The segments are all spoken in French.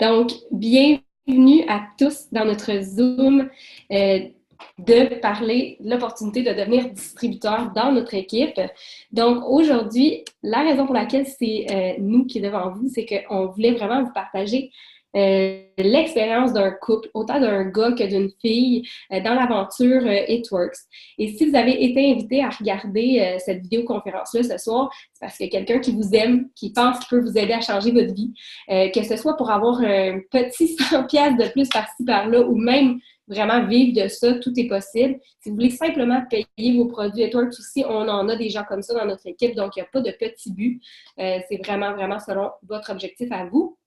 Donc, bienvenue à tous dans notre Zoom de parler de l'opportunité de devenir distributeur dans notre équipe. Donc, aujourd'hui, la raison pour laquelle c'est nous qui est devant vous, c'est qu'on voulait vraiment vous partager l'expérience d'un couple, autant d'un gars que d'une fille, dans l'aventure It Works. Et si vous avez été invité à regarder cette vidéoconférence-là ce soir, c'est parce qu'il y a quelqu'un qui vous aime, qui pense qu'il peut vous aider à changer votre vie, que ce soit pour avoir un petit 100 piastres de plus par-ci par-là ou même vraiment vivre de ça, tout est possible. Si vous voulez simplement payer vos produits It Works aussi, on en a des gens comme ça dans notre équipe, donc il n'y a pas de petit but. C'est vraiment selon votre objectif à vous.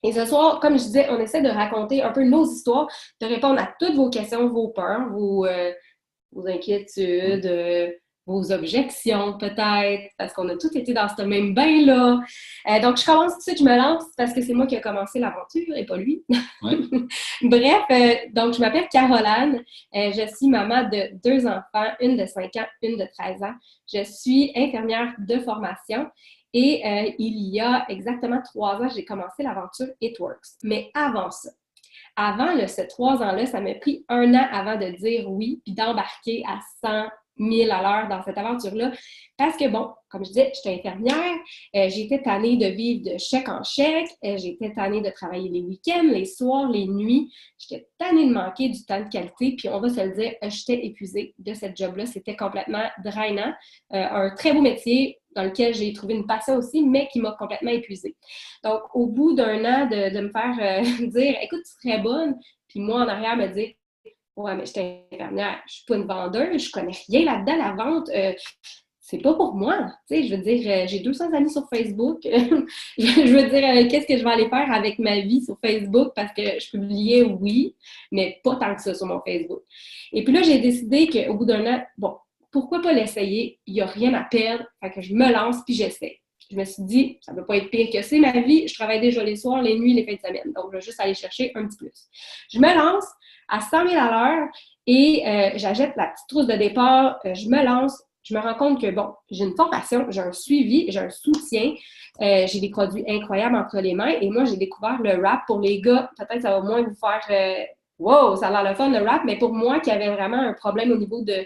Et ce soir, comme je disais, on essaie de raconter un peu nos histoires, de répondre à toutes vos questions, vos peurs, vos inquiétudes, vos objections peut-être, parce qu'on a tous été dans ce même bain-là. Donc, je commence tout de suite, je me lance, parce que c'est moi qui ai commencé l'aventure et pas lui. Oui. Bref, donc je m'appelle Caroline, je suis maman de 2 enfants, une de 5 ans, une de 13 ans. Je suis infirmière de formation. Et il y a exactement 3 ans, j'ai commencé l'aventure It Works. Mais avant ça, avant ces 3 ans-là, ça m'a pris 1 an avant de dire oui, puis d'embarquer à 100 000 à l'heure dans cette aventure-là. Parce que, bon, comme je disais, j'étais infirmière, j'étais tannée de vivre de chèque en chèque, j'étais tannée de travailler les week-ends, les soirs, les nuits. J'étais tannée de manquer du temps de qualité, puis on va se le dire, j'étais épuisée de cette job-là. C'était complètement drainant. Un très beau métier dans lequel j'ai trouvé une passion aussi, mais qui m'a complètement épuisée. Donc, au bout d'1 an de me faire dire « Écoute, tu serais bonne », puis moi, en arrière, me dire « Ouais, mais je suis infirmière, je suis pas une vendeuse, je connais rien là-dedans, la vente. C'est pas pour moi. » Tu sais, je veux dire, j'ai 200 amis sur Facebook. Je veux dire, qu'est-ce que je vais aller faire avec ma vie sur Facebook parce que je publiais, oui, mais pas tant que ça sur mon Facebook. Et puis là, j'ai décidé qu'au bout d'1 an, bon, pourquoi pas l'essayer? Il n'y a rien à perdre. Fait que je me lance puis j'essaie. Je me suis dit, ça ne peut pas être pire que c'est ma vie. Je travaille déjà les soirs, les nuits, les fins de semaine. Donc, je vais juste aller chercher un petit plus. Je me lance à 100 000 à l'heure et j'achète la petite trousse de départ. Je me lance. Je me rends compte que, bon, j'ai une formation, j'ai un suivi, j'ai un soutien. J'ai des produits incroyables entre les mains. Et moi, j'ai découvert le rap pour les gars. Peut-être ça va moins vous faire wow, ça a l'air le fun, le rap. Mais pour moi, qui avait vraiment un problème au niveau de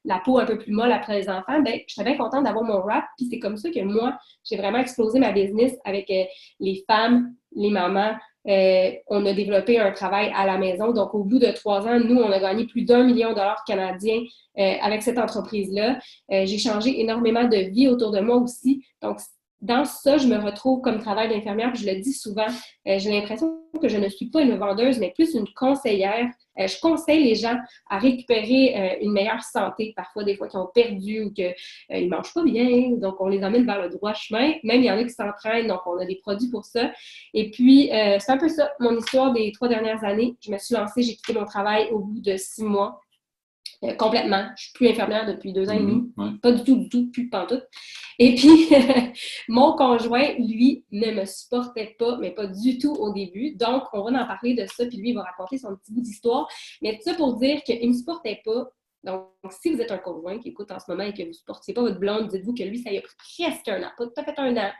la peau un peu plus molle après les enfants, ben, j'étais bien contente d'avoir mon wrap. Puis c'est comme ça que moi, j'ai vraiment explosé ma business avec les femmes, les mamans. On a développé un travail à la maison. Donc, au bout de 3 ans, nous, on a gagné plus d'1 million de dollars canadiens avec cette entreprise-là. J'ai changé énormément de vie autour de moi aussi. Donc, dans ça, je me retrouve comme travail d'infirmière, puis je le dis souvent, j'ai l'impression que je ne suis pas une vendeuse, mais plus une conseillère. Je conseille les gens à récupérer une meilleure santé, parfois des fois qu'ils ont perdu ou qu'ils ne mangent pas bien, donc on les emmène vers le droit chemin. Même il y en a qui s'entraînent, donc on a des produits pour ça. Et puis, c'est un peu ça, mon histoire des 3 dernières années. Je me suis lancée, j'ai quitté mon travail au bout de 6 mois. Complètement. Je suis plus infirmière depuis 2 ans et demi. Ouais. Pas du tout, plus pantoute. Et puis, mon conjoint, lui, ne me supportait pas, mais pas du tout au début. Donc, on va en parler de ça, puis lui, il va raconter son petit bout d'histoire. Mais tout ça pour dire qu'il ne me supportait pas. Donc, si vous êtes un conjoint qui écoute en ce moment et que vous ne supportiez pas votre blonde, dites-vous que lui, ça y a pris presque 1 an. Pas tout à fait 1 an.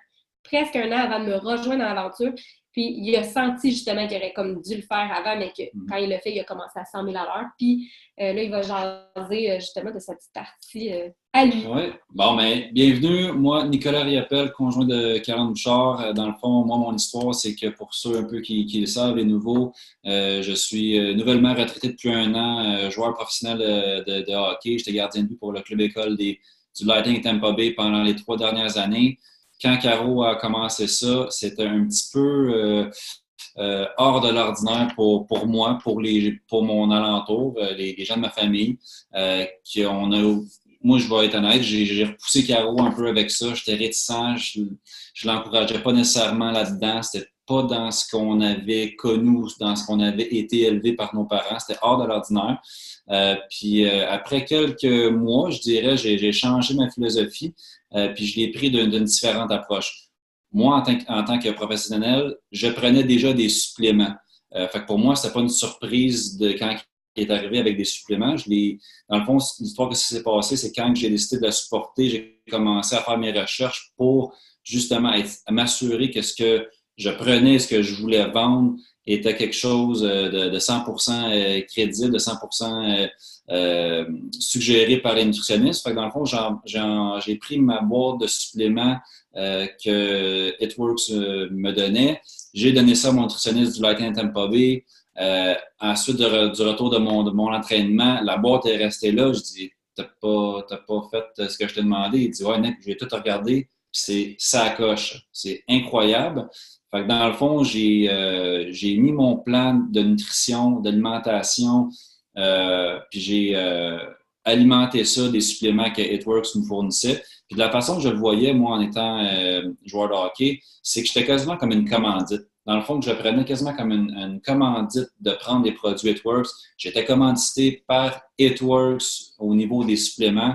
Presque 1 an avant de me rejoindre dans l'aventure. Puis, il a senti justement qu'il aurait comme dû le faire avant, mais que quand il l'a fait, il a commencé à 100 000 à l'heure. Puis, là, il va jaser justement de sa petite partie à lui. Oui. Bon, bien, bienvenue. Moi, Nicolas Riappel, conjoint de Caroline Bouchard. Dans le fond, moi, mon histoire, c'est que pour ceux un peu qui le savent, les nouveaux, je suis nouvellement retraité depuis 1 an, joueur professionnel de hockey. J'étais gardien de but pour le club école du Lightning Tampa Bay pendant les 3 dernières années. Quand Caro a commencé ça, c'était un petit peu hors de l'ordinaire pour moi, pour mon alentour, les gens de ma famille. Moi, je vais être honnête, j'ai repoussé Caro un peu avec ça. J'étais réticent, je l'encourageais pas nécessairement là-dedans. C'était pas dans ce qu'on avait connu, dans ce qu'on avait été élevé par nos parents. C'était hors de l'ordinaire. Puis après quelques mois, je dirais, j'ai changé ma philosophie. Puis je l'ai pris d'une différente approche. Moi, en tant que professionnel, je prenais déjà des suppléments. Fait que pour moi, c'était pas une surprise de quand il est arrivé avec des suppléments. Dans le fond, l'histoire que ça s'est passé, c'est quand j'ai décidé de la supporter, j'ai commencé à faire mes recherches pour justement m'assurer que ce que je prenais ce que je voulais vendre était quelque chose de 100% crédible, de 100% suggéré par les nutritionnistes. Fait que dans le fond, j'ai pris ma boîte de suppléments que It Works me donnait. J'ai donné ça à mon nutritionniste du Lightning Tampa Bay. Ensuite du retour de mon entraînement, la boîte est restée là. Je dis, t'as pas fait ce que je t'ai demandé. Il dit, ouais, Nick, j'ai tout regardé. Puis ça coche. C'est incroyable. Fait que dans le fond, j'ai mis mon plan de nutrition, d'alimentation, puis j'ai alimenté ça des suppléments que It Works nous fournissait. Puis de la façon que je le voyais, moi, en étant joueur de hockey, c'est que j'étais quasiment comme une commandite. Dans le fond, que je prenais quasiment comme une commandite de prendre des produits It Works. J'étais commandité par It Works au niveau des suppléments.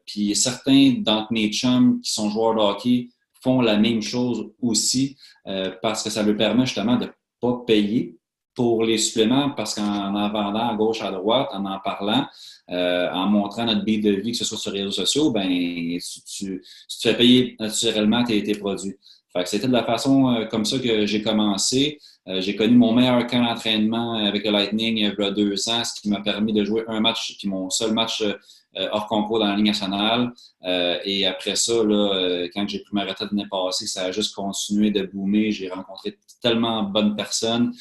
Puis certains d'entre mes chums qui sont joueurs de hockey font la même chose aussi parce que ça leur permet justement de ne pas payer pour les suppléments parce qu'en vendant à gauche, à droite, en parlant, en montrant notre bille de vie, que ce soit sur les réseaux sociaux, ben tu fais payer naturellement tes produits. Fait que c'était de la façon comme ça que j'ai commencé. J'ai connu mon meilleur camp d'entraînement avec le Lightning il y a 2 ans, ce qui m'a permis de jouer un match, puis mon seul match hors concours dans la Ligue nationale. Et après ça, là, quand j'ai pris ma retraite l'année passée, ça a juste continué de boomer. J'ai rencontré tellement de bonnes personnes.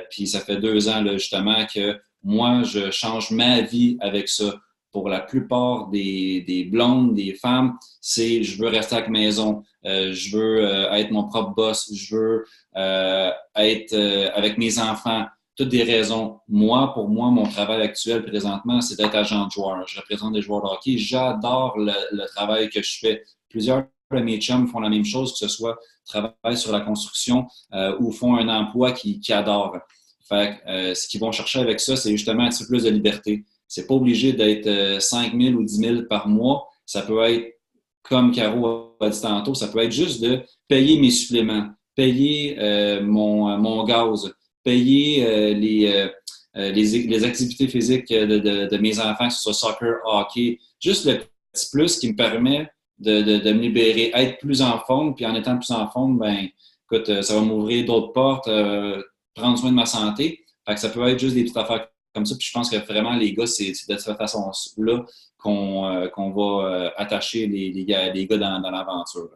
Puis ça fait 2 ans, là, justement, que moi, je change ma vie avec ça. Pour la plupart des blondes, des femmes, c'est je veux rester à la maison, je veux être mon propre boss, je veux être avec mes enfants. Toutes des raisons. Pour moi, mon travail actuel présentement, c'est d'être agent de joueur. Je représente des joueurs de hockey. J'adore le travail que je fais. Plusieurs de mes chums font la même chose, que ce soit travaillent sur la construction ou font un emploi qu'ils adorent. Fait ce qu'ils vont chercher avec ça, c'est justement un petit peu plus de liberté. C'est pas obligé d'être 5 000 ou 10 000 par mois. Ça peut être, comme Caro a dit tantôt, ça peut être juste de payer mes suppléments, payer mon gaz, payer les activités physiques de mes enfants, que ce soit soccer, hockey. Juste le petit plus qui me permet de me libérer, être plus en forme. Puis en étant plus en forme, ben, écoute, ça va m'ouvrir d'autres portes, prendre soin de ma santé. Fait que ça peut être juste des petites affaires comme ça. Puis je pense que vraiment, les gars, c'est de cette façon-là qu'on va attacher les gars dans l'aventure.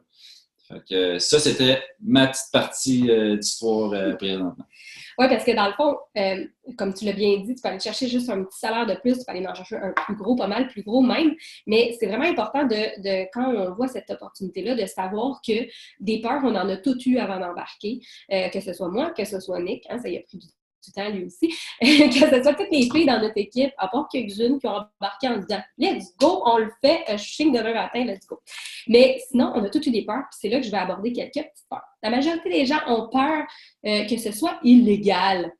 Fait que ça, c'était ma petite partie d'histoire présentement. Oui, parce que dans le fond, comme tu l'as bien dit, tu peux aller chercher juste un petit salaire de plus, tu peux aller en chercher un plus gros, pas mal plus gros même, mais c'est vraiment important quand on voit cette opportunité-là, de savoir que des peurs, on en a toutes eu avant d'embarquer, que ce soit moi, que ce soit Nick, hein, ça y a pris du temps lui aussi, que ce soit toutes les filles dans notre équipe, à part quelques-unes qui ont embarqué en disant « Let's go, on le fait, je signe demain matin, let's go ». Mais sinon, on a toutes eu des peurs, puis c'est là que je vais aborder quelques petites peurs. La majorité des gens ont peur que ce soit illégal.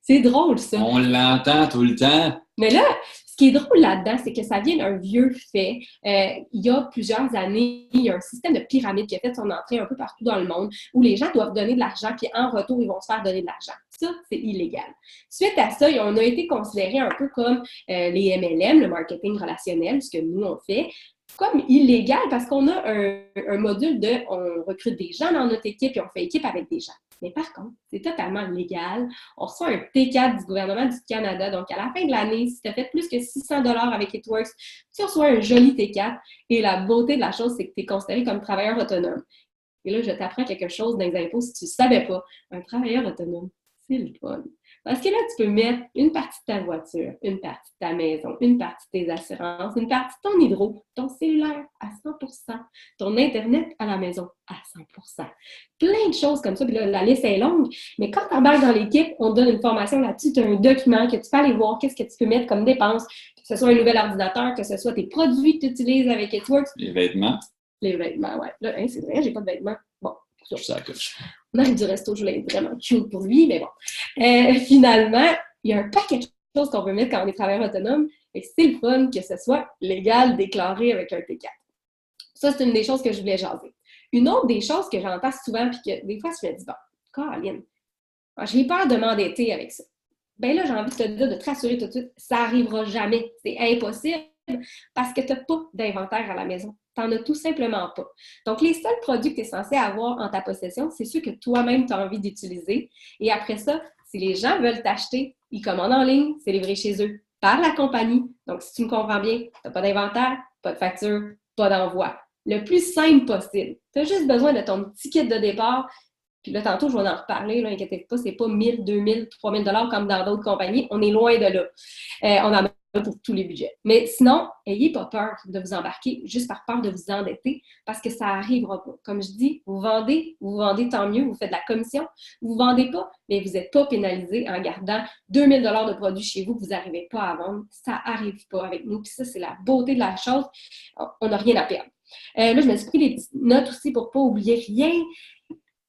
C'est drôle, ça. On l'entend tout le temps. Mais là, ce qui est drôle là-dedans, c'est que ça vient d'un vieux fait. Il y a plusieurs années, il y a un système de pyramide qui a fait son entrée un peu partout dans le monde où les gens doivent donner de l'argent, puis en retour, ils vont se faire donner de l'argent. Ça, c'est illégal. Suite à ça, on a été considérés un peu comme les MLM, le marketing relationnel, ce que nous, on fait, comme illégal parce qu'on a un module on recrute des gens dans notre équipe et on fait équipe avec des gens. Mais par contre, c'est totalement légal. On reçoit un T4 du gouvernement du Canada. Donc, à la fin de l'année, si tu as fait plus que 600 $ avec It Works, tu reçois un joli T4. Et la beauté de la chose, c'est que tu es considéré comme travailleur autonome. Et là, je t'apprends quelque chose dans les impôts si tu ne savais pas. Un travailleur autonome, c'est le fun. Parce que là, tu peux mettre une partie de ta voiture, une partie de ta maison, une partie de tes assurances, une partie de ton hydro, ton cellulaire à 100%, ton Internet à la maison à 100%. Plein de choses comme ça. Puis là, la liste est longue. Mais quand tu embarques dans l'équipe, on te donne une formation là-dessus. Tu as un document que tu peux aller voir qu'est-ce que tu peux mettre comme dépenses, que ce soit un nouvel ordinateur, que ce soit tes produits que tu utilises avec It Works. Les vêtements. Les vêtements, ouais. Là, hein, c'est vrai, j'ai pas de vêtements. Bon. Ça coche. On arrive du resto, je voulais être vraiment cute pour lui, mais bon. Finalement, il y a un paquet de choses qu'on peut mettre quand on est travailleur autonome, et c'est le fun que ce soit légal, déclaré avec un T4. Ça, c'est une des choses que je voulais jaser. Une autre des choses que j'entends souvent, puis que des fois, je me dis, bon, Caroline, j'ai peur de m'endetter avec ça. Ben là, j'ai envie de te dire, de te rassurer tout de suite, ça n'arrivera jamais. C'est impossible parce que tu n'as pas d'inventaire à la maison. tu n'en as tout simplement pas. Donc, les seuls produits que tu es censé avoir en ta possession, c'est ceux que toi-même tu as envie d'utiliser. Et après ça, si les gens veulent t'acheter, ils commandent en ligne, c'est livré chez eux par la compagnie. Donc, si tu me comprends bien, tu n'as pas d'inventaire, pas de facture, pas d'envoi. Le plus simple possible. Tu as juste besoin de ton petit kit de départ. Puis là, tantôt, je vais en reparler, là, inquiétez pas, c'est pas 1000, 2000, 3000 $ comme dans d'autres compagnies. On est loin de là. On en a pour tous les budgets. Mais sinon, n'ayez pas peur de vous embarquer juste par peur de vous endetter parce que ça n'arrivera pas. Comme je dis, vous vendez tant mieux, vous faites de la commission. Vous ne vendez pas, mais vous n'êtes pas pénalisé en gardant 2000 $ de produits chez vous que vous n'arrivez pas à vendre. Ça n'arrive pas avec nous. Puis ça, c'est la beauté de la chose. On n'a rien à perdre. Là, je me suis pris des petites notes aussi pour ne pas oublier rien.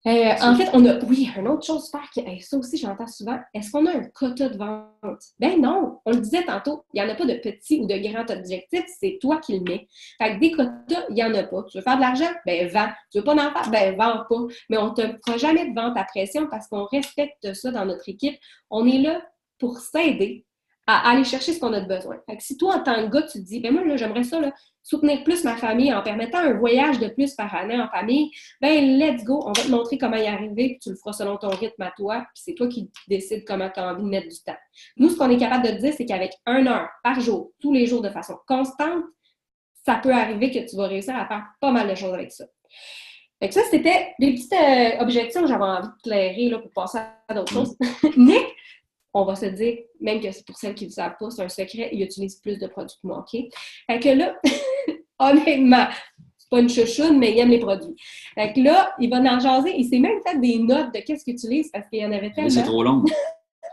En fait, oui, une autre chose super, ça aussi j'entends souvent, est-ce qu'on a un quota de vente? Ben non, on le disait tantôt, il n'y en a pas de petit ou de grand objectif, c'est toi qui le mets. Fait que des quotas, il n'y en a pas. Tu veux faire de l'argent? Ben vends. Tu veux pas en faire? Ben vends pas. Mais on ne te fera jamais de vente à pression parce qu'on respecte ça dans notre équipe. On est là pour s'aider à aller chercher ce qu'on a de besoin. Fait que si toi, en tant que gars, tu te dis, ben moi, là, j'aimerais ça, là, soutenir plus ma famille en permettant un voyage de plus par année en famille, ben let's go, on va te montrer comment y arriver, puis tu le feras selon ton rythme à toi, puis c'est toi qui décides comment tu as envie de mettre du temps. Nous, ce qu'on est capable de te dire, c'est qu'avec 1 heure par jour, tous les jours de façon constante, ça peut arriver que tu vas réussir à faire pas mal de choses avec ça. Fait que ça, c'était des petites objections que j'avais envie de clairer là, pour passer à d'autres choses. Nick, on va se dire, même que c'est pour celles qui ne le savent pas, c'est un secret, il utilise plus de produits que moi, OK? Fait que là, honnêtement, c'est pas une chouchoune, mais il aime les produits. Fait que là, il va en jaser. Il s'est même fait des notes de qu'est-ce qu'il utilise parce qu'il y en avait tellement. C'est trop long.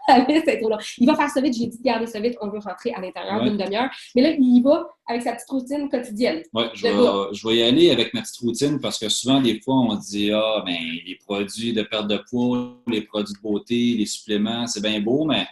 C'est trop long. Il va faire ça vite. J'ai dit de garder ça vite. On veut rentrer à l'intérieur d'une demi-heure. Mais là, il y va avec sa petite routine quotidienne. Oui, je vais y aller avec ma petite routine parce que souvent, des fois, on dit ah, ben, les produits de perte de poids, les produits de beauté, les suppléments, c'est bien beau, mais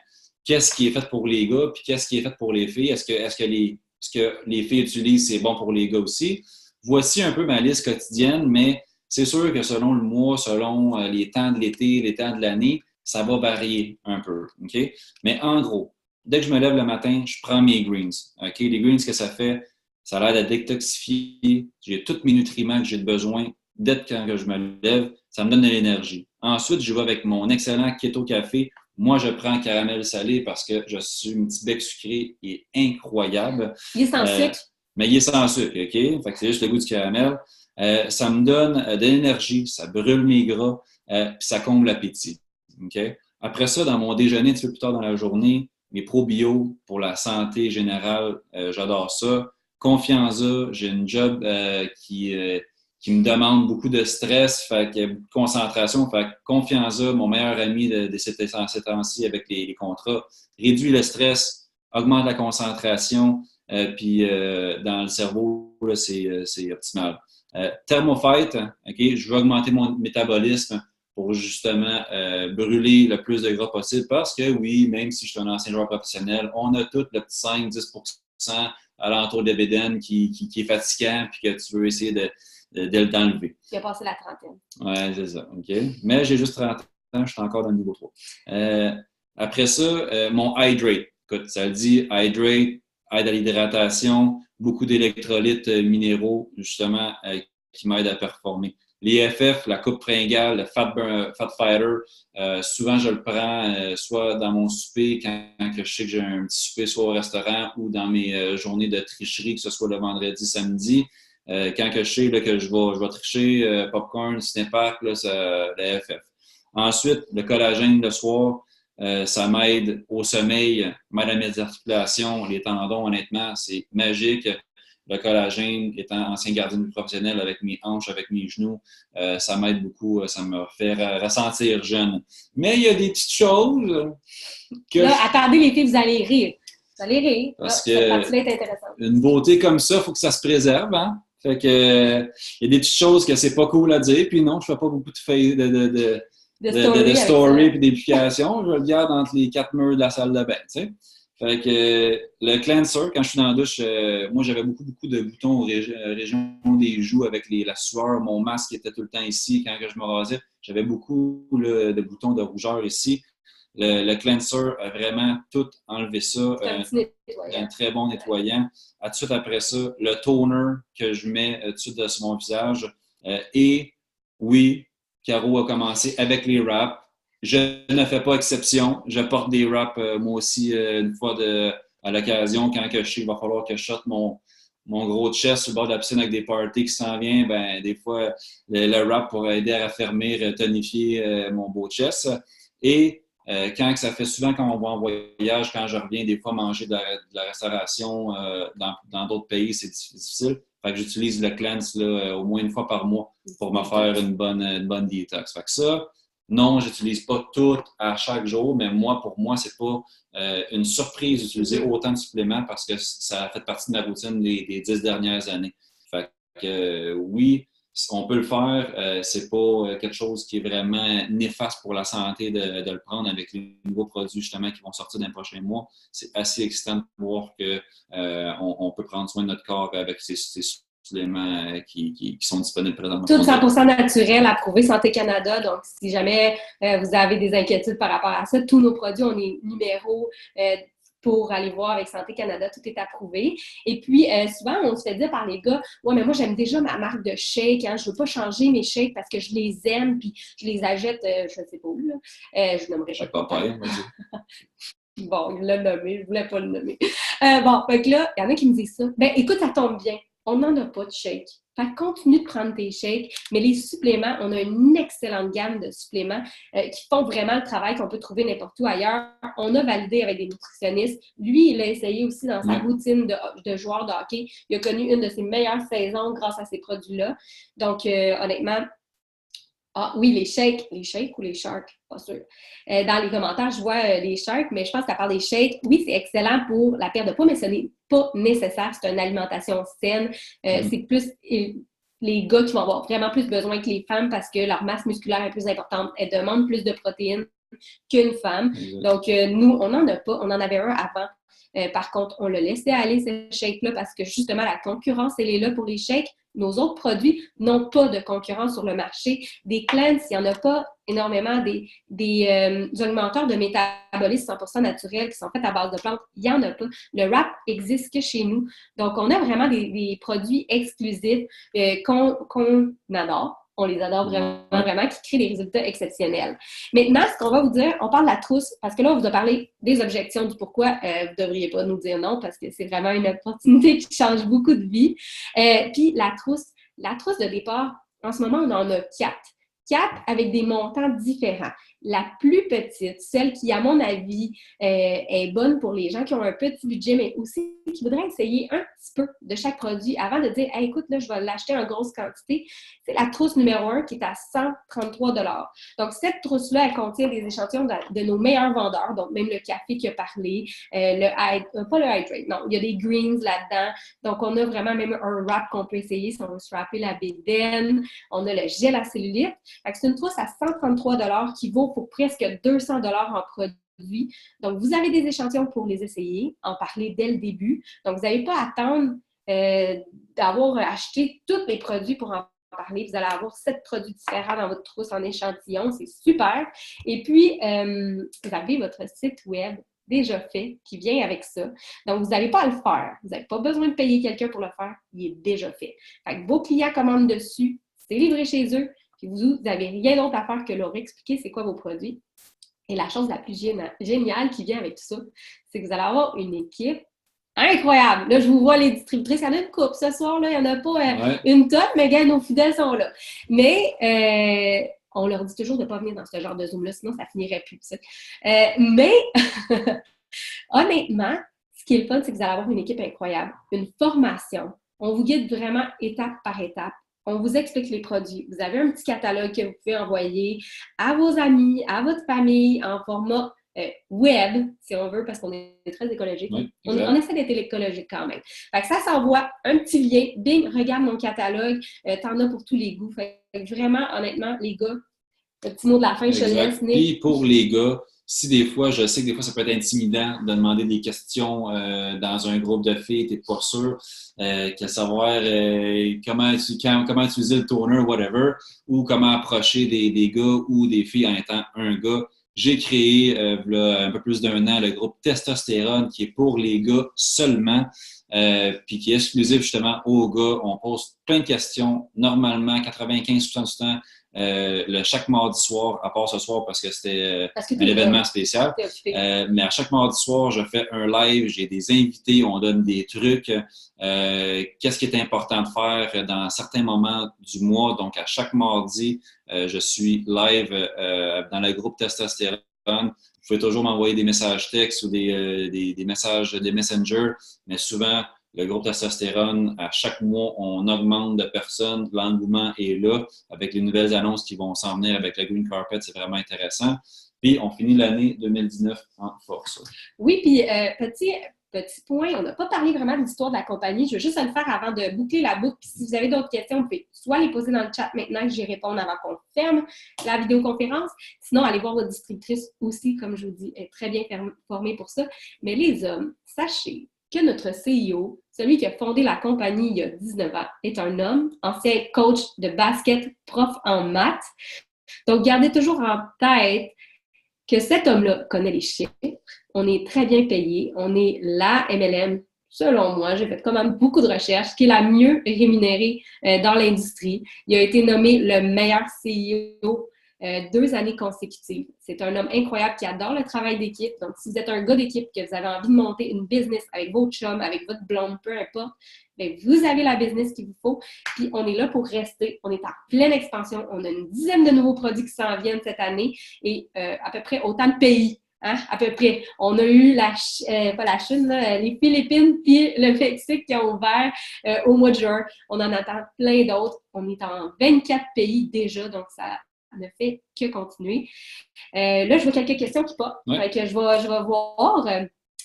qu'est-ce qui est fait pour les gars puis qu'est-ce qui est fait pour les filles? Est-ce que les filles utilisent, c'est bon pour les gars aussi? Voici un peu ma liste quotidienne, mais c'est sûr que selon le mois, selon les temps de l'été, les temps de l'année, ça va varier un peu. OK? Mais en gros, dès que je me lève le matin, je prends mes greens. OK? Les greens, ce que ça fait, ça l'aide à détoxifier. J'ai tous mes nutriments que j'ai besoin dès quand je me lève. Ça me donne de l'énergie. Ensuite, je vais avec mon excellent Keto Café. Moi, je prends caramel salé parce que je suis un petit bec sucré qui est incroyable. Il est sans sucre. Mais il est sans sucre, OK? Fait que c'est juste le goût du caramel. Ça me donne de l'énergie, ça brûle mes gras, puis ça comble l'appétit. Okay? Après ça, dans mon déjeuner, un petit peu plus tard dans la journée, mes probio pour la santé générale, j'adore ça. Confianza, j'ai une job qui me demande beaucoup de stress, fait qu'il y a beaucoup de concentration. Fait que Confianza, mon meilleur ami de ces temps-ci avec les contrats, réduit le stress, augmente la concentration, puis dans le cerveau, là, c'est optimal. Thermophyte, okay? Je veux augmenter mon métabolisme pour justement brûler le plus de gras possible. Parce que oui, même si je suis un ancien joueur professionnel, on a tout le petit 5-10% à l'entour de bédaine qui est fatigant puis que tu veux essayer de l'enlever. Tu as passé la trentaine. Oui, c'est ça. OK. Mais j'ai juste 30 ans, je suis encore dans le niveau 3. Après ça, mon hydrate. Écoute, ça dit hydrate, aide à l'hydratation, beaucoup d'électrolytes minéraux, justement, qui m'aident à performer. Les FF, la coupe Pringale, le Fat Fighter, souvent je le prends soit dans mon souper quand je sais que j'ai un petit souper, soit au restaurant ou dans mes journées de tricherie, que ce soit le vendredi, samedi. Quand que je sais là, que je vais tricher, popcorn, ciné-park, le FF. Ensuite, le collagène le soir, ça m'aide au sommeil, m'aide à mes articulations, les tendons, honnêtement, c'est magique. Le collagène, étant ancien gardien professionnel avec mes hanches, avec mes genoux, ça m'aide beaucoup, ça me fait ressentir jeune. Mais il y a des petites choses que... Là, attendez les filles, vous allez rire. Vous allez rire. Parce que cette partie-là est intéressante. Une beauté comme ça, il faut que ça se préserve, hein? Fait que il y a des petites choses que c'est pas cool à dire, puis non, je fais pas beaucoup de story et d'éducation. Je le garde entre les 4 murs de la salle de bain, tu sais. Fait que le cleanser, quand je suis dans la douche, moi j'avais beaucoup de boutons aux régions des joues avec la sueur. Mon masque était tout le temps ici quand je me rasais. J'avais beaucoup de boutons de rougeur ici. Le cleanser a vraiment tout enlevé ça. Un un très bon nettoyant. Tout de suite après ça, le toner que je mets tout de suite sur mon visage. Et oui, Caro a commencé avec les wraps. Je ne fais pas exception. Je porte des wraps, moi aussi, une fois à l'occasion, quand que je sais qu'il va falloir que je sorte mon gros chest sur le bord de la piscine avec des parties qui s'en viennent, ben des fois, le wrap pour aider à raffermir, tonifier mon beau chest. Et quand ça fait souvent quand on va en voyage, quand je reviens des fois manger de la restauration dans d'autres pays, c'est difficile. Fait que j'utilise le cleanse là, au moins une fois par mois pour me faire une bonne détox. Fait que ça, non, j'utilise pas tout à chaque jour, mais pour moi, c'est pas une surprise d'utiliser autant de suppléments parce que ça a fait partie de ma routine des 10 dernières années. Fait que oui, on peut le faire. C'est pas quelque chose qui est vraiment néfaste pour la santé de le prendre avec les nouveaux produits justement qui vont sortir dans les prochains mois. C'est assez excitant de voir que on peut prendre soin de notre corps avec ces suppléments qui sont disponibles présentement. Tout 100% naturel, approuvé Santé Canada. Donc, si jamais vous avez des inquiétudes par rapport à ça, tous nos produits ont des numéros pour aller voir avec Santé Canada, tout est approuvé. Et puis, souvent, on se fait dire par les gars, « Ouais, mais moi, j'aime déjà ma marque de shake, hein, je ne veux pas changer mes shakes parce que je les aime, puis je les achète, je ne sais pas où, là. Je n'aimerais pas. Bon, il l'a nommé, je ne voulais pas le nommer. Bon, fait que là, il y en a qui me disent ça. Ben, écoute, ça tombe bien. On n'en a pas de shake. Fait que continue de prendre tes shakes, mais les suppléments, on a une excellente gamme de suppléments qui font vraiment le travail qu'on peut trouver n'importe où ailleurs. On a validé avec des nutritionnistes. Lui, il a essayé aussi dans sa routine de joueur de hockey. Il a connu une de ses meilleures saisons grâce à ces produits-là. Donc, honnêtement, ah oui, les shakes ou les sharks, pas sûr. Dans les commentaires, je vois les sharks, mais je pense qu'à part des shakes, oui, c'est excellent pour la perte de poids, mais ce n'est pas nécessaire. C'est une alimentation saine. C'est plus les gars qui vont avoir vraiment plus besoin que les femmes parce que leur masse musculaire est plus importante. Elles demandent plus de protéines qu'une femme. Exact. Donc, nous, on n'en a pas. On en avait un avant. Par contre, on l'a laissé aller, ce shake-là, parce que justement, la concurrence, elle est là pour les shakes. Nos autres produits n'ont pas de concurrence sur le marché. Des cleanses, il n'y en a pas énormément. Des augmenteurs de métabolisme 100% naturels qui sont faits à base de plantes, il n'y en a pas. Le wrap existe que chez nous. Donc, on a vraiment des produits exclusifs qu'on adore. On les adore vraiment, qui créent des résultats exceptionnels. Maintenant, ce qu'on va vous dire, on parle de la trousse, parce que là, on vous a parlé des objections, du pourquoi vous ne devriez pas nous dire non, parce que c'est vraiment une opportunité qui change beaucoup de vie. Puis la trousse de départ, en ce moment, on en a 4. 4 avec des montants différents. La plus petite, celle qui, à mon avis, est bonne pour les gens qui ont un petit budget, mais aussi qui voudraient essayer un petit peu de chaque produit avant de dire hey, « écoute, là, je vais l'acheter en grosse quantité », c'est la trousse numéro 1 qui est à 133 $. Donc, cette trousse-là, elle contient des échantillons de nos meilleurs vendeurs, donc même le café qui a parlé, pas le hydrate, non, il y a des greens là-dedans. Donc, on a vraiment même un wrap qu'on peut essayer si on veut se rapper la bédaine. On a le gel à cellulite. Fait que c'est une trousse à 133 $ qui vaut pour presque 200 $ en produits. Donc, vous avez des échantillons pour les essayer, en parler dès le début. Donc, vous n'allez pas attendre d'avoir acheté tous les produits pour en parler. Vous allez avoir 7 produits différents dans votre trousse en échantillon. C'est super. Et puis, vous avez votre site web déjà fait, qui vient avec ça. Donc, vous n'allez pas à le faire. Vous n'avez pas besoin de payer quelqu'un pour le faire. Il est déjà fait. Fait que vos clients commandent dessus. C'est livré chez eux. Puis vous n'avez rien d'autre à faire que leur expliquer c'est quoi vos produits. Et la chose la plus géniale qui vient avec tout ça, c'est que vous allez avoir une équipe incroyable. Là, je vous vois les distributrices. Il y en a une couple ce soir, là. Il n'y en a pas une tonne, mais gars, nos fidèles sont là. Mais on leur dit toujours de ne pas venir dans ce genre de Zoom-là, sinon ça finirait plus. Mais honnêtement, ce qui est le fun, c'est que vous allez avoir une équipe incroyable, une formation. On vous guide vraiment étape par étape. On vous explique les produits. Vous avez un petit catalogue que vous pouvez envoyer à vos amis, à votre famille, en format web, si on veut, parce qu'on est très écologique. Oui, on essaie d'être écologique quand même. Fait que ça s'envoie un petit lien. Bing, regarde mon catalogue. T'en as pour tous les goûts. Fait que vraiment, honnêtement, les gars, le petit mot de la fin, je laisse. Puis pour les gars, si des fois, je sais que des fois, ça peut être intimidant de demander des questions dans un groupe de filles, tu n'es pas sûr, que savoir comment utiliser le toner, whatever, ou comment approcher des gars ou des filles en étant un gars, j'ai créé, là, un peu plus d'1 an, le groupe Testostérone, qui est pour les gars seulement, puis qui est exclusif justement aux gars. On pose plein de questions, normalement 95% du temps, chaque mardi soir, à part ce soir parce que c'était un événement spécial. Mais à chaque mardi soir, je fais un live, j'ai des invités, on donne des trucs. Qu'est-ce qui est important de faire dans certains moments du mois. Donc, à chaque mardi, je suis live dans le groupe Testostérone. Vous pouvez toujours m'envoyer des messages textes ou des messages des Messenger, mais souvent, le groupe Testostérone, à chaque mois, on augmente de personnes. L'engouement est là avec les nouvelles annonces qui vont s'en venir avec la Green Carpet. C'est vraiment intéressant. Puis, on finit l'année 2019 en force. Oui, puis petit point, on n'a pas parlé vraiment de l'histoire de la compagnie. Je veux juste le faire avant de boucler la boucle. Puis si vous avez d'autres questions, vous pouvez soit les poser dans le chat maintenant que j'y réponds avant qu'on ferme la vidéoconférence. Sinon, allez voir votre distributrice aussi, comme je vous dis, elle est très bien formée pour ça. Mais les hommes, sachez que notre CEO, celui qui a fondé la compagnie il y a 19 ans, est un homme, ancien coach de basket, prof en maths. Donc, gardez toujours en tête que cet homme-là connaît les chiffres, on est très bien payé, on est la MLM, selon moi, j'ai fait quand même beaucoup de recherches, qui est la mieux rémunérée dans l'industrie. Il a été nommé le meilleur CEO 2 années consécutives. C'est un homme incroyable qui adore le travail d'équipe. Donc, si vous êtes un gars d'équipe, que vous avez envie de monter une business avec votre chum, avec votre blonde, peu importe, bien, vous avez la business qu'il vous faut. Puis, on est là pour rester. On est en pleine expansion. On a une dizaine de nouveaux produits qui s'en viennent cette année et à peu près autant de pays. Hein, à peu près. On a eu pas la Chine, là, les Philippines puis le Mexique qui ont ouvert au mois de juin. On en attend plein d'autres. On est en 24 pays déjà, donc ça ne fait que continuer. Là, je vois quelques questions qui popent, que je vais voir.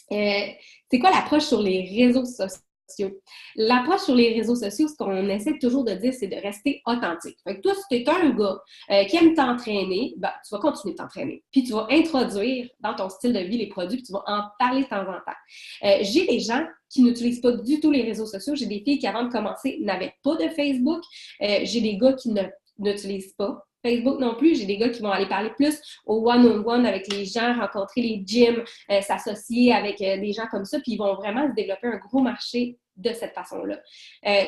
C'est quoi l'approche sur les réseaux sociaux? L'approche sur les réseaux sociaux, ce qu'on essaie toujours de dire, c'est de rester authentique. Fait que toi, si tu es un gars qui aime t'entraîner, ben, tu vas continuer de t'entraîner. Puis tu vas introduire dans ton style de vie les produits, puis tu vas en parler de temps en temps. J'ai des gens qui n'utilisent pas du tout les réseaux sociaux. J'ai des filles qui, avant de commencer, n'avaient pas de Facebook. J'ai des gars qui n'utilisent pas Facebook non plus. J'ai des gars qui vont aller parler plus au one-on-one avec les gens, rencontrer les gyms, s'associer avec des gens comme ça, puis ils vont vraiment se développer un gros marché de cette façon-là.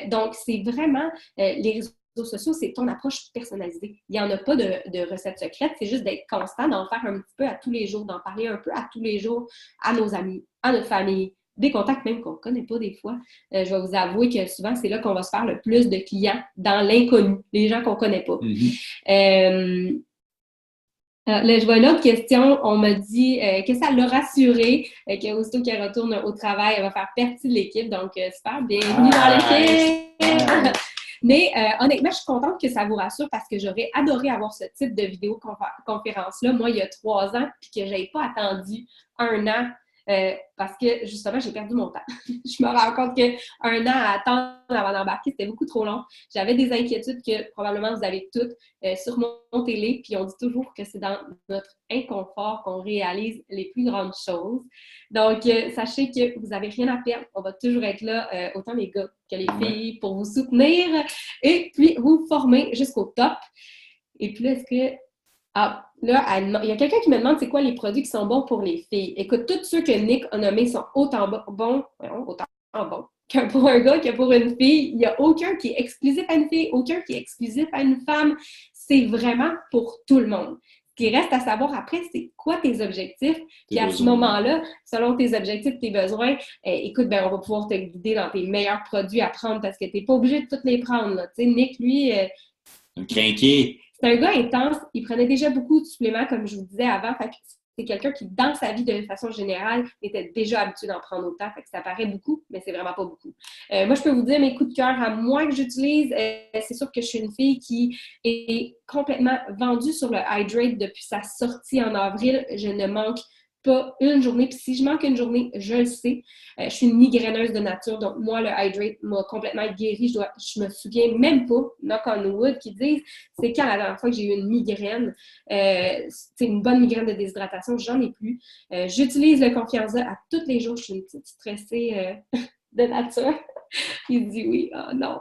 Donc, c'est vraiment les réseaux sociaux, c'est ton approche personnalisée. Il n'y en a pas de recette secrète, c'est juste d'être constant, d'en faire un petit peu à tous les jours, d'en parler un peu à tous les jours à nos amis, à notre famille, des contacts même qu'on ne connaît pas des fois. Je vais vous avouer que souvent, c'est là qu'on va se faire le plus de clients dans l'inconnu, les gens qu'on ne connaît pas. Mm-hmm. Là, je vois une autre question. On m'a dit que ça l'a rassuré, qu'aussitôt qu'elle retourne au travail, elle va faire partie de l'équipe. Donc, super, bienvenue dans l'équipe! Mais honnêtement, je suis contente que ça vous rassure parce que j'aurais adoré avoir ce type de vidéoconférence-là, moi, il y a 3 ans, puis que je n'avais pas attendu 1 an. Parce que, justement, j'ai perdu mon temps. Je me rends compte qu'1 an à attendre avant d'embarquer, c'était beaucoup trop long. J'avais des inquiétudes que probablement vous avez toutes. Surmontez-les, puis on dit toujours que c'est dans notre inconfort qu'on réalise les plus grandes choses. Donc, sachez que vous n'avez rien à perdre. On va toujours être là, autant les gars que les filles, pour vous soutenir et puis vous former jusqu'au top. Et puis là, est-ce que... Ah, là, il y a quelqu'un qui me demande c'est quoi les produits qui sont bons pour les filles. Écoute, tous ceux que Nick a nommés sont autant bons que pour un gars que pour une fille. Il n'y a aucun qui est exclusif à une fille, aucun qui est exclusif à une femme. C'est vraiment pour tout le monde. Ce qui reste à savoir après, c'est quoi tes objectifs. Puis à ce moment-là, selon tes objectifs, tes besoins, écoute, ben, on va pouvoir te guider dans tes meilleurs produits à prendre parce que tu n'es pas obligé de tous les prendre. Tu sais, Nick, lui... un crinqué. C'est un gars intense. Il prenait déjà beaucoup de suppléments, comme je vous disais avant. Fait que c'est quelqu'un qui, dans sa vie, de façon générale, était déjà habitué d'en prendre autant. Fait que ça paraît beaucoup, mais c'est vraiment pas beaucoup. Moi, je peux vous dire mes coups de cœur à moi que j'utilise. C'est sûr que je suis une fille qui est complètement vendue sur le Hydrate depuis sa sortie en avril. Je ne manque pas une journée. Puis si je manque une journée, je le sais. Je suis une migraineuse de nature. Donc, moi, le Hydrate m'a complètement guérie. Je me souviens même pas, knock on wood, qui disent c'est quand la dernière fois que j'ai eu une migraine. C'est une bonne migraine de déshydratation. J'en ai plus. J'utilise le Confianza à tous les jours. Je suis une petite stressée de nature. Il dit oui. Oh non.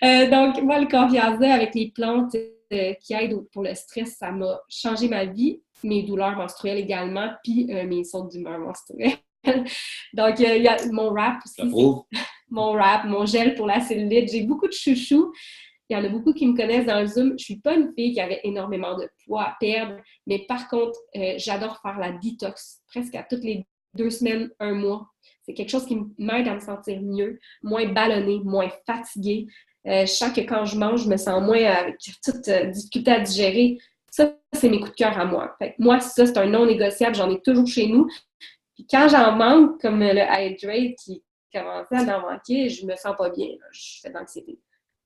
Donc, moi, le Confianza avec les plantes qui aide pour le stress, ça m'a changé ma vie, mes douleurs menstruelles également, puis mes sautes d'humeur menstruelles. Donc, il y a mon wrap aussi. Mon wrap, mon gel pour la cellulite. J'ai beaucoup de chouchous. Il y en a beaucoup qui me connaissent dans le Zoom. Je ne suis pas une fille qui avait énormément de poids à perdre, mais par contre, j'adore faire la détox presque à toutes les 2 semaines, 1 mois. C'est quelque chose qui m'aide à me sentir mieux, moins ballonnée, moins fatiguée. Je sens que quand je mange, je me sens moins avec toute difficulté à digérer. Ça, c'est mes coups de cœur à moi. Fait que moi, ça, c'est un non négociable. J'en ai toujours chez nous. Puis quand j'en manque, comme le Hydrate qui commençait à m'en manquer, je me sens pas bien. Là. Je fais de l'anxiété.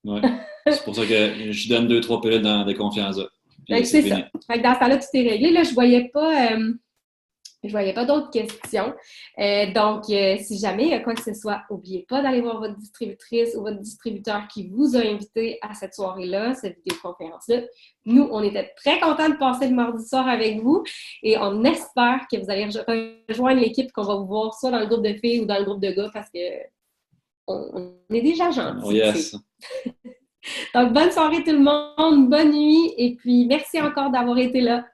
Ouais. C'est pour ça que je donne 2-3 pilules de confiance. C'est ça. Fait que dans ce temps-là, tout est réglé. Là, je voyais pas d'autres questions. Donc, si jamais il y a quoi que ce soit, n'oubliez pas d'aller voir votre distributrice ou votre distributeur qui vous a invité à cette soirée-là, cette vidéoconférence-là. Nous, on était très contents de passer le mardi soir avec vous et on espère que vous allez rejoindre l'équipe, qu'on va vous voir soit dans le groupe de filles ou dans le groupe de gars parce que on est déjà gentils. Oh yes! Donc, bonne soirée tout le monde, bonne nuit et puis merci encore d'avoir été là.